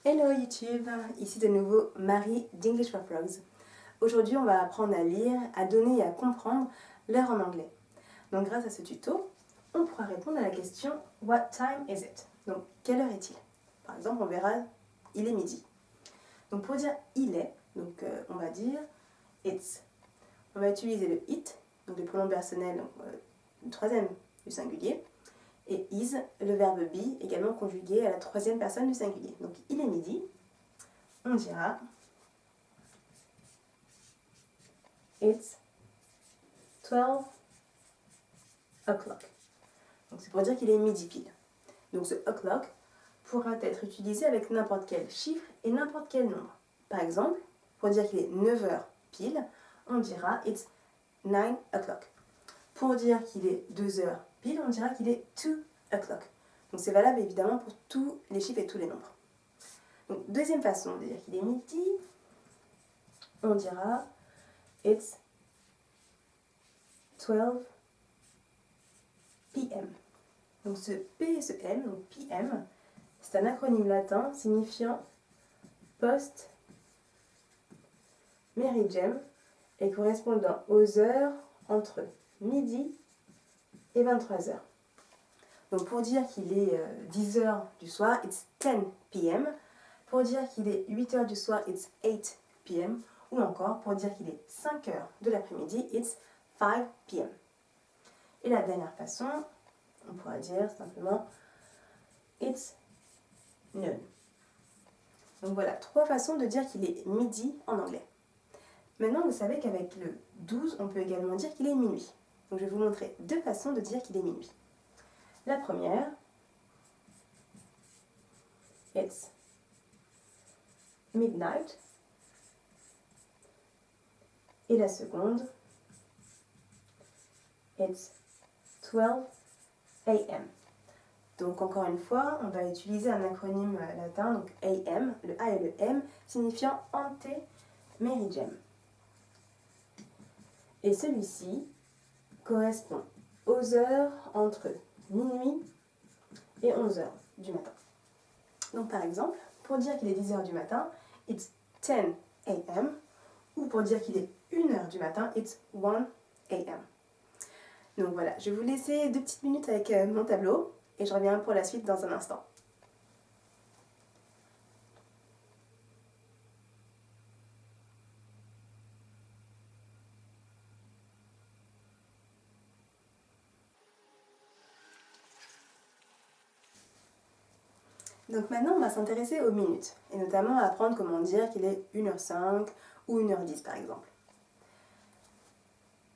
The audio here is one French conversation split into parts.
Hello YouTube, ici de nouveau Marie d'English for Frogs. Aujourd'hui on va apprendre à lire, à donner et à comprendre l'heure en anglais. Donc grâce à ce tuto, on pourra répondre à la question What time is it? Donc quelle heure est-il? Par exemple on verra il est midi. Donc pour dire il est, donc on va dire it's. On va utiliser le it, donc le pronom personnel, le troisième du singulier. Et is, le verbe be, également conjugué à la troisième personne du singulier. Donc il est midi, on dira It's 12 o'clock. Donc c'est pour dire qu'il est midi pile. Donc ce o'clock pourra être utilisé avec n'importe quel chiffre et n'importe quel nombre. Par exemple, pour dire qu'il est 9 heures pile, on dira It's 9 o'clock. Pour dire qu'il est 2 heures pile, on dira qu'il est 2 o'clock. Donc c'est valable évidemment pour tous les chiffres et tous les nombres. Donc deuxième façon de dire qu'il est midi, on dira It's 12 p.m. Donc ce P et ce M, donc PM, c'est un acronyme latin signifiant post-meridiem et correspondant aux heures entre midi et 23 heures. Donc pour dire qu'il est 10 heures du soir, it's 10 p.m. Pour dire qu'il est 8 heures du soir, it's 8 p.m. Ou encore pour dire qu'il est 5 heures de l'après-midi, it's 5 p.m. Et la dernière façon, on pourra dire simplement it's noon. Donc voilà, 3 façons de dire qu'il est midi en anglais. Maintenant, vous savez qu'avec le 12, on peut également dire qu'il est minuit. Donc je vais vous montrer 2 façons de dire qu'il est minuit. La première, it's midnight. Et la seconde, it's 12 a.m. Donc encore une fois, on va utiliser un acronyme latin, donc AM, le A et le M, signifiant ante-meridiem. Et celui-ci correspond aux heures entre minuit et 11 heures du matin. Donc par exemple, pour dire qu'il est 10 heures du matin, it's 10 a.m. Ou pour dire qu'il est 1 heure du matin, it's 1 a.m. Donc voilà, je vais vous laisser 2 petites minutes avec mon tableau et je reviens pour la suite dans un instant. Donc maintenant, on va s'intéresser aux minutes, et notamment à apprendre comment dire qu'il est 1h05 ou 1h10 par exemple.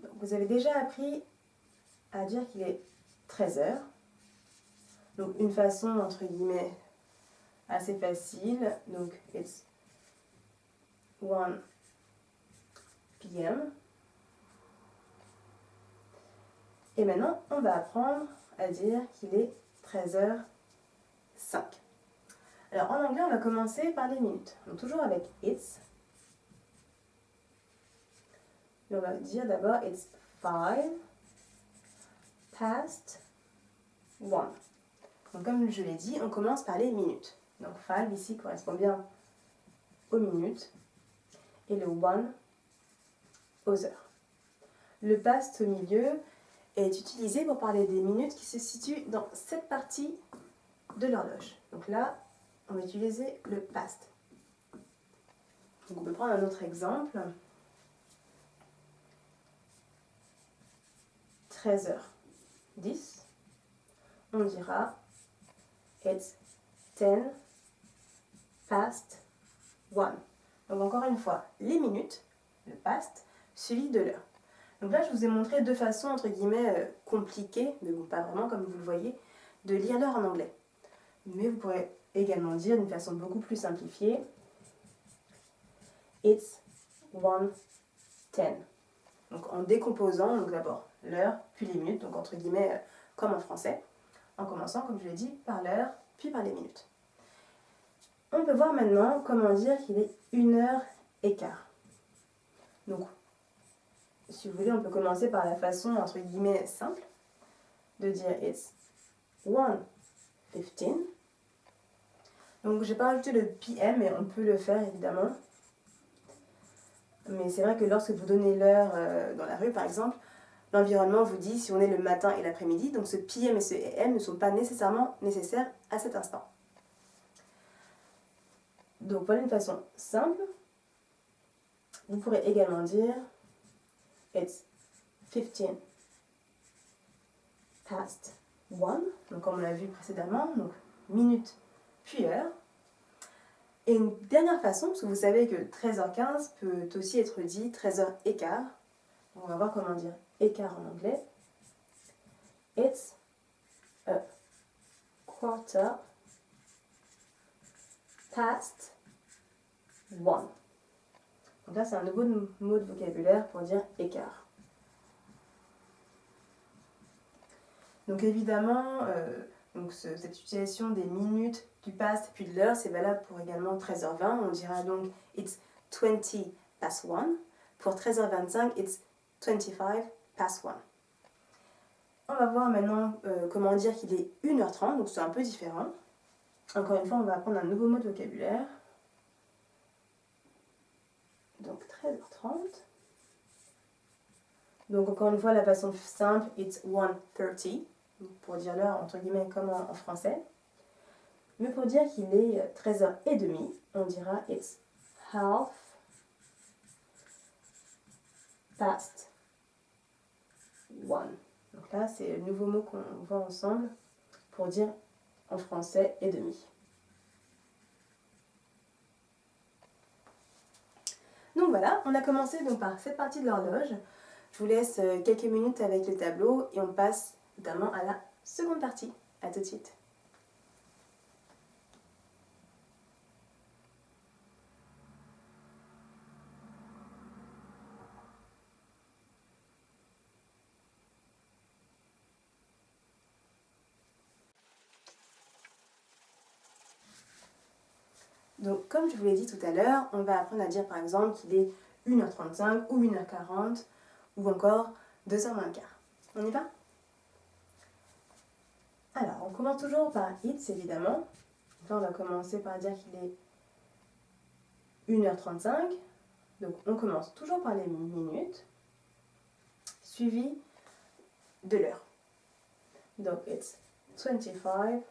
Donc, vous avez déjà appris à dire qu'il est 13h. Donc une façon, entre guillemets, assez facile. Donc it's 1 p.m. Et maintenant, on va apprendre à dire qu'il est 13h05. Alors en anglais, on va commencer par les minutes. Donc toujours avec it's. Et on va dire d'abord it's 5 past 1. Donc comme je l'ai dit, on commence par les minutes. Donc 5 ici correspond bien aux minutes et le 1 aux heures. Le past au milieu est utilisé pour parler des minutes qui se situent dans cette partie de l'horloge. Donc là, on va utiliser le past. Donc on peut prendre un autre exemple. 13h10. On dira it's 10 past 1. Donc encore une fois, les minutes, le past, suivi de l'heure. Donc là, je vous ai montré 2 façons, entre guillemets, compliquées, mais bon, pas vraiment comme vous le voyez, de lire l'heure en anglais. Mais vous pourrez également dire d'une façon beaucoup plus simplifiée, it's 1:10. Donc en décomposant, donc d'abord l'heure, puis les minutes, donc entre guillemets, comme en français, en commençant, comme je l'ai dit, par l'heure, puis par les minutes. On peut voir maintenant comment dire qu'il est 1h15. Donc, si vous voulez, on peut commencer par la façon, entre guillemets, simple, de dire it's 1:15. Donc j'ai pas rajouté le PM, mais on peut le faire évidemment. Mais c'est vrai que lorsque vous donnez l'heure dans la rue par exemple, l'environnement vous dit si on est le matin et l'après-midi, donc ce PM et ce AM ne sont pas nécessairement nécessaires à cet instant. Donc voilà une façon simple. Vous pourrez également dire It's 15 past 1, donc comme on l'a vu précédemment, donc minute puis heure. Et une dernière façon, parce que vous savez que 13h15 peut aussi être dit 13h15. On va voir comment dire écart en anglais. It's a quarter past 1. Donc là, c'est un nouveau mot de vocabulaire pour dire écart. Donc évidemment, cette utilisation des minutes, du past puis de l'heure, c'est valable pour également 13h20. On dira donc it's 20 past 1. Pour 13h25, it's 25 past 1. On va voir maintenant comment dire qu'il est 1h30, donc c'est un peu différent. Encore une fois, on va apprendre un nouveau mot de vocabulaire. Donc 13h30. Donc encore une fois, la façon simple, it's 1:30, pour dire l'heure entre guillemets comme en français. Mais pour dire qu'il est 13h30, on dira it's half past 1. Donc là, c'est le nouveau mot qu'on voit ensemble pour dire en français et demi. Donc voilà, on a commencé donc par cette partie de l'horloge. Je vous laisse quelques minutes avec le tableau et on passe notamment à la seconde partie. A tout de suite. Donc comme je vous l'ai dit tout à l'heure, on va apprendre à dire par exemple qu'il est 1h35 ou 1h40 ou encore 2h moins le quart. On y va ? Alors, on commence toujours par it's évidemment. Là, on va commencer par dire qu'il est 1h35. Donc, on commence toujours par les minutes, suivi de l'heure. Donc, it's 25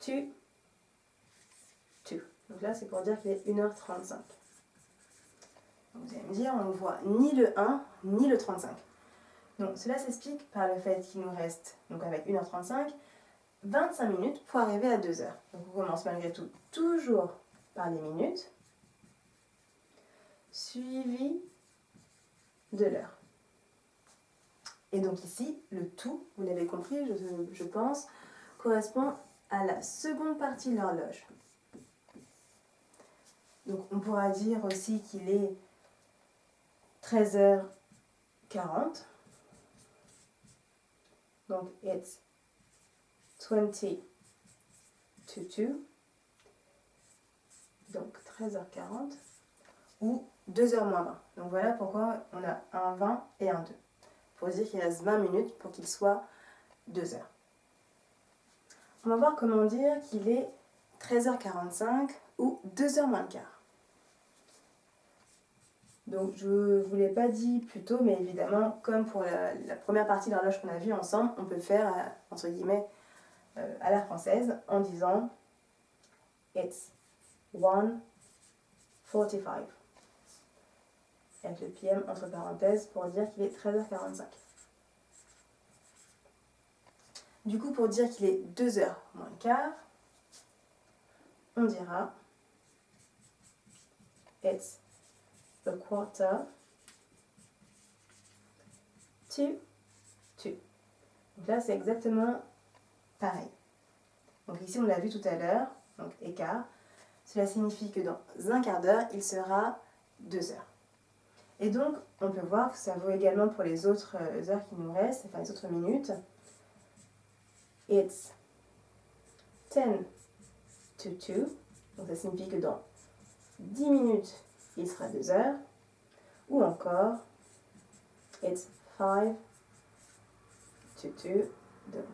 to 2. Donc là, c'est pour dire qu'il est 1h35. Donc, vous allez me dire, on ne voit ni le 1 ni le 35. Donc, cela s'explique par le fait qu'il nous reste, donc avec 1h35, 25 minutes pour arriver à 2h. Donc, on commence malgré tout toujours par les minutes, suivi de l'heure. Et donc ici, le tout, vous l'avez compris, je pense, correspond à la seconde partie de l'horloge. Donc on pourra dire aussi qu'il est 13h40. Donc it's 20 to 2. Donc 13h40 ou 2h moins 20. Donc voilà pourquoi on a un 20 et un 2. Pour dire qu'il reste 20 minutes pour qu'il soit 2h. On va voir comment dire qu'il est 13h45 ou 2h moins le quart. Donc je ne vous l'ai pas dit plus tôt, mais évidemment, comme pour la première partie de l'horloge qu'on a vue ensemble, on peut faire, entre guillemets, à la française, en disant it's 1:45. Avec le PM entre parenthèses pour dire qu'il est 13h45. Du coup, pour dire qu'il est 2h moins le quart, on dira it's a quarter to 2. Donc là, c'est exactement pareil. Donc ici, on l'a vu tout à l'heure, donc écart. Cela signifie que dans un quart d'heure, il sera 2 heures. Et donc, on peut voir que ça vaut également pour les autres heures qui nous restent, enfin les autres minutes. It's 10 to 2. Donc ça signifie que dans 10 minutes, il sera 2 heures. Ou encore, it's 5 to 2. Donc,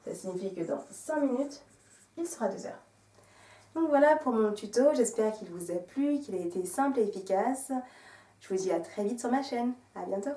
ça signifie que dans 5 minutes, il sera 2 heures. Donc voilà pour mon tuto, j'espère qu'il vous a plu, qu'il a été simple et efficace. Je vous dis à très vite sur ma chaîne. À bientôt.